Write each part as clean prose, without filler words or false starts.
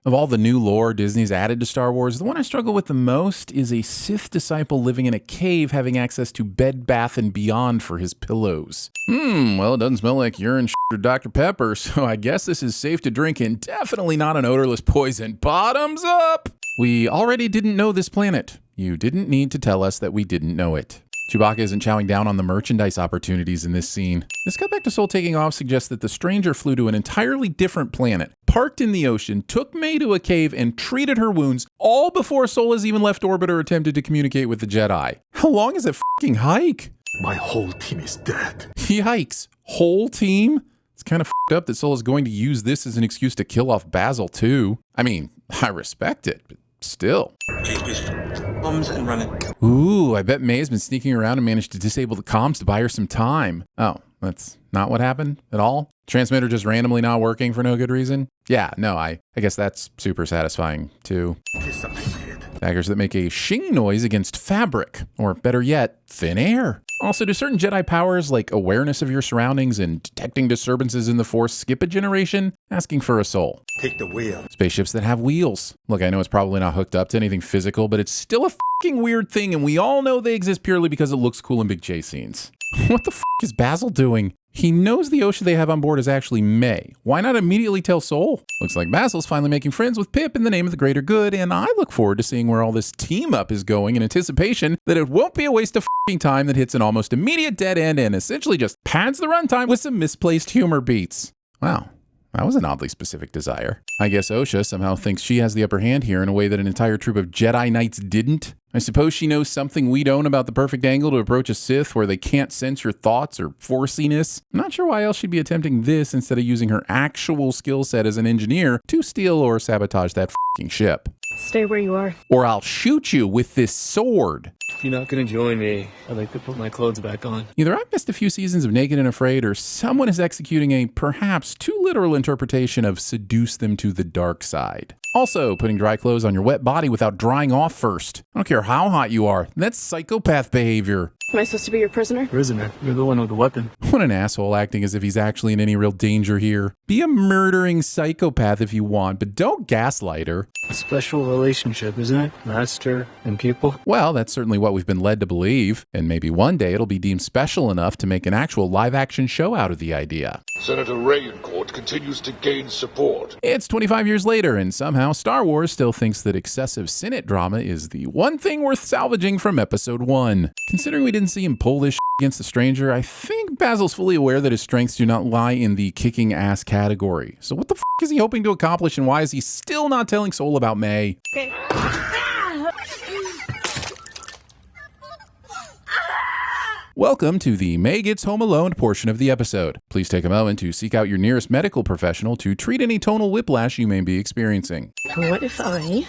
Of all the new lore Disney's added to Star Wars, the one I struggle with the most is a Sith disciple living in a cave having access to Bed Bath & Beyond for his pillows. Well, it doesn't smell like urine or Dr. Pepper, so I guess this is safe to drink and definitely not an odorless poison. Bottoms up! We already didn't know this planet. You didn't need to tell us that we didn't know it. Chewbacca isn't chowing down on the merchandise opportunities in this scene. This cut back to Soul taking off suggests that the stranger flew to an entirely different planet, parked in the ocean, took May to a cave, and treated her wounds, all before Soul has even left orbit or attempted to communicate with the Jedi. How long is that f***ing hike? My whole team is dead. He hikes. Whole team? It's kind of f***ed up that Soul is going to use this as an excuse to kill off Basil, too. I mean, I respect it, but still. Comms and running. Ooh, I bet May has been sneaking around and managed to disable the comms to buy her some time. Oh, that's not what happened at all? Transmitter just randomly not working for no good reason? Yeah, no, I guess that's super satisfying, too. Daggers that make a shing noise against fabric, or better yet, thin air. Also, do certain Jedi powers like awareness of your surroundings and detecting disturbances in the Force skip a generation? Asking for a soul. Take the wheel. Spaceships that have wheels. Look, I know it's probably not hooked up to anything physical, but it's still a fucking weird thing, and we all know they exist purely because it looks cool in big chase scenes. What the f*** is Basil doing? He knows the Osha they have on board is actually May. Why not immediately tell Soul? Looks like Basil's finally making friends with Pip in the name of the greater good, and I look forward to seeing where all this team up is going in anticipation that it won't be a waste of f***ing time that hits an almost immediate dead end and essentially just pads the runtime with some misplaced humor beats. Wow. That was an oddly specific desire. I guess Osha somehow thinks she has the upper hand here in a way that an entire troop of Jedi Knights didn't. I suppose she knows something we don't about the perfect angle to approach a Sith where they can't sense your thoughts or forciness. I'm not sure why else she'd be attempting this instead of using her actual skill set as an engineer to steal or sabotage that f***ing ship. Stay where you are. Or I'll shoot you with this sword. If you're not gonna join me, I'd like to put my clothes back on. Either I've missed a few seasons of Naked and Afraid, or someone is executing a perhaps too literal interpretation of seduce them to the dark side. Also, putting dry clothes on your wet body without drying off first. I don't care how hot you are. That's psychopath behavior. Am I supposed to be your prisoner? Prisoner, you're the one with the weapon. What an asshole, acting as if he's actually in any real danger here. Be a murdering psychopath if you want, but don't gaslight her. A special relationship, isn't it? Master and pupil? Well, that's certainly what we've been led to believe, and maybe one day it'll be deemed special enough to make an actual live-action show out of the idea. Senator Rayencourt continues to gain support. It's 25 years later, and somehow Star Wars still thinks that excessive Senate drama is the one thing worth salvaging from Episode 1. Considering we didn't see him pull this against the stranger, I think Basil's fully aware that his strengths do not lie in the kicking ass category. So what the f*** is he hoping to accomplish, and why is he still not telling Soul about May? Okay. Welcome to the May Gets Home Alone portion of the episode. Please take a moment to seek out your nearest medical professional to treat any tonal whiplash you may be experiencing. What if I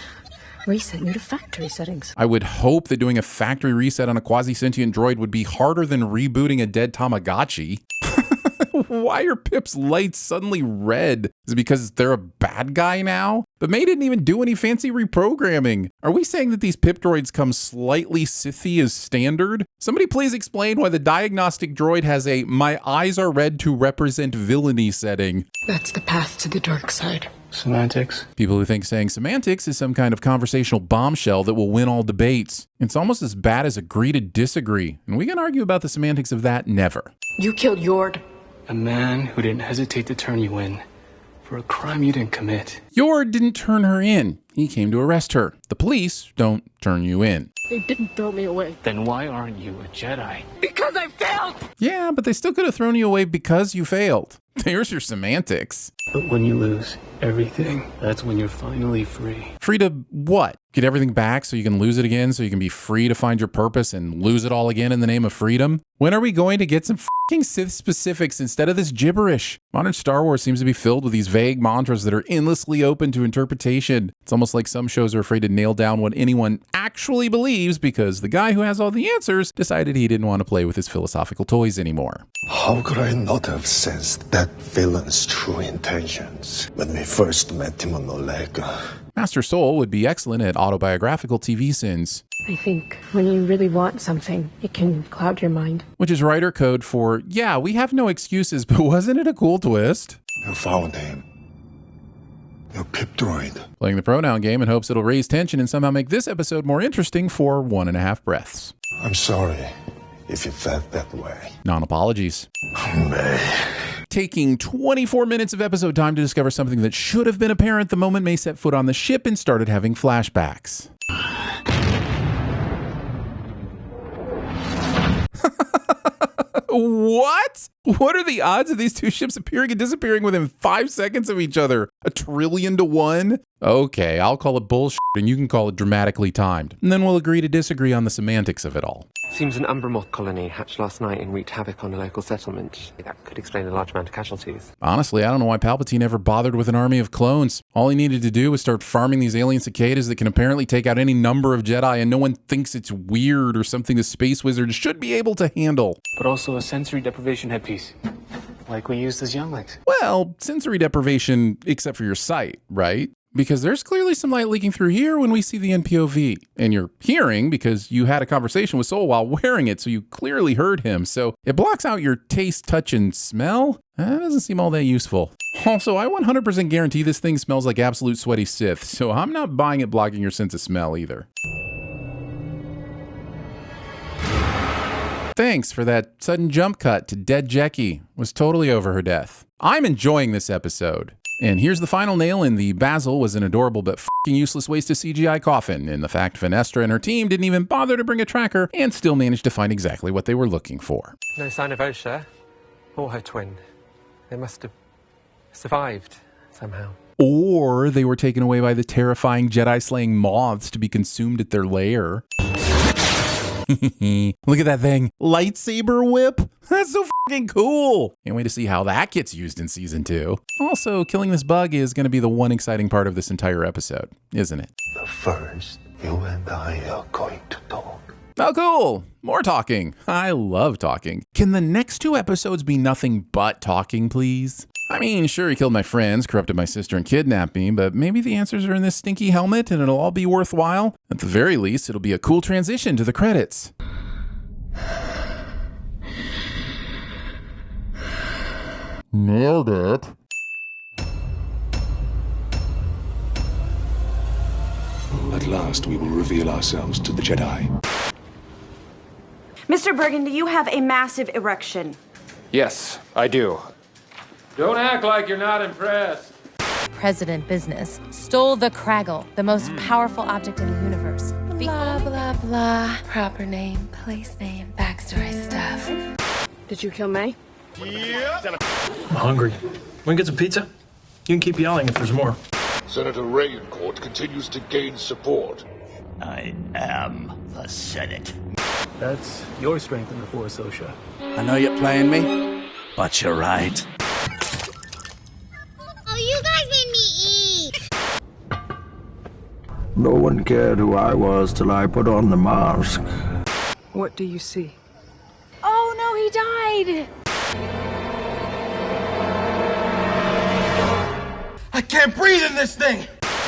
reset you to factory settings? I would hope that doing a factory reset on a quasi-sentient droid would be harder than rebooting a dead Tamagotchi. Why are Pip's lights suddenly red? Is it because they're a bad guy now? But May didn't even do any fancy reprogramming. Are we saying that these Pip droids come slightly Sithy as standard? Somebody please explain why the diagnostic droid has a "my eyes are red to represent villainy" setting. That's the path to the dark side. Semantics. People who think saying semantics is some kind of conversational bombshell that will win all debates. It's almost as bad as agree to disagree, and we can argue about the semantics of that never. You killed Yord. A man who didn't hesitate to turn you in for a crime you didn't commit. Yord didn't turn her in. He came to arrest her. The police don't turn you in. They didn't throw me away. Then why aren't you a Jedi? Because I failed! Yeah, but they still could have thrown you away because you failed. There's your semantics. But when you lose everything, that's when you're finally free. Free to what? Get everything back so you can lose it again, so you can be free to find your purpose and lose it all again in the name of freedom? When are we going to get some fucking Sith specifics instead of this gibberish? Modern Star Wars seems to be filled with these vague mantras that are endlessly open to interpretation. It's almost like some shows are afraid to nail down what anyone actually believes because the guy who has all the answers decided he didn't want to play with his philosophical toys anymore. How could I not have sensed that villain's true intentions when we first met him on Olega? Master Soul would be excellent at autobiographical TVSins. I think when you really want something, it can cloud your mind. Which is writer code for, yeah, we have no excuses, but wasn't it a cool twist? You found him. Your pip droid. Playing the pronoun game in hopes it'll raise tension and somehow make this episode more interesting for 1.5 breaths. I'm sorry if you felt that way. Non-apologies. May. Taking 24 minutes of episode time to discover something that should have been apparent the moment May set foot on the ship and started having flashbacks. What? What are the odds of these two ships appearing and disappearing within 5 seconds of each other? 1,000,000,000 to 1? Okay, I'll call it bullshit and you can call it dramatically timed. And then we'll agree to disagree on the semantics of it all. Seems an umber moth colony hatched last night and wreaked havoc on a local settlement. That could explain a large amount of casualties. Honestly, I don't know why Palpatine ever bothered with an army of clones. All he needed to do was start farming these alien cicadas that can apparently take out any number of Jedi, and no one thinks it's weird or something the space wizards should be able to handle. But also a sensory deprivation headpiece, like we used as younglings. Well, sensory deprivation, except for your sight, right? Because there's clearly some light leaking through here when we see the NPOV. And you're hearing because you had a conversation with Soul while wearing it, so you clearly heard him. So it blocks out your taste, touch, and smell? That doesn't seem all that useful. Also, I 100% guarantee this thing smells like absolute sweaty Sith, so I'm not buying it blocking your sense of smell either. Thanks for that sudden jump cut to dead Jecki. Was totally over her death. I'm enjoying this episode. And here's the final nail in the Basil was an adorable but f***ing useless waste of CGI coffin, in the fact Finestra and her team didn't even bother to bring a tracker and still managed to find exactly what they were looking for. No sign of Osha or her twin. They must have survived somehow. Or they were taken away by the terrifying Jedi-slaying moths to be consumed at their lair. Look at that thing. Lightsaber whip? That's so fucking cool. Can't wait to see how that gets used in season 2. Also, killing this bug is going to be the one exciting part of this entire episode, isn't it? But first, you and I are going to talk. Oh, cool. More talking. I love talking. Can the next 2 episodes be nothing but talking, please? I mean, sure, he killed my friends, corrupted my sister, and kidnapped me, but maybe the answers are in this stinky helmet and it'll all be worthwhile. At the very least, it'll be a cool transition to the credits. Nailed it. At last, we will reveal ourselves to the Jedi. Mr. Burgundy, you have a massive erection. Yes, I do. Don't act like you're not impressed. President Business stole the Craggle, the most powerful object in the universe. Blah, blah, blah. Proper name, place name, backstory stuff. Did you kill May? I'm hungry. Want to get some pizza? You can keep yelling if there's more. Senator Rayencourt continues to gain support. I am the Senate. That's your strength in the Force, Osha. I know you're playing me, but you're right. Oh, you guys made me eat! No one cared who I was till I put on the mask. What do you see? Oh no, he died! I can't breathe in this thing!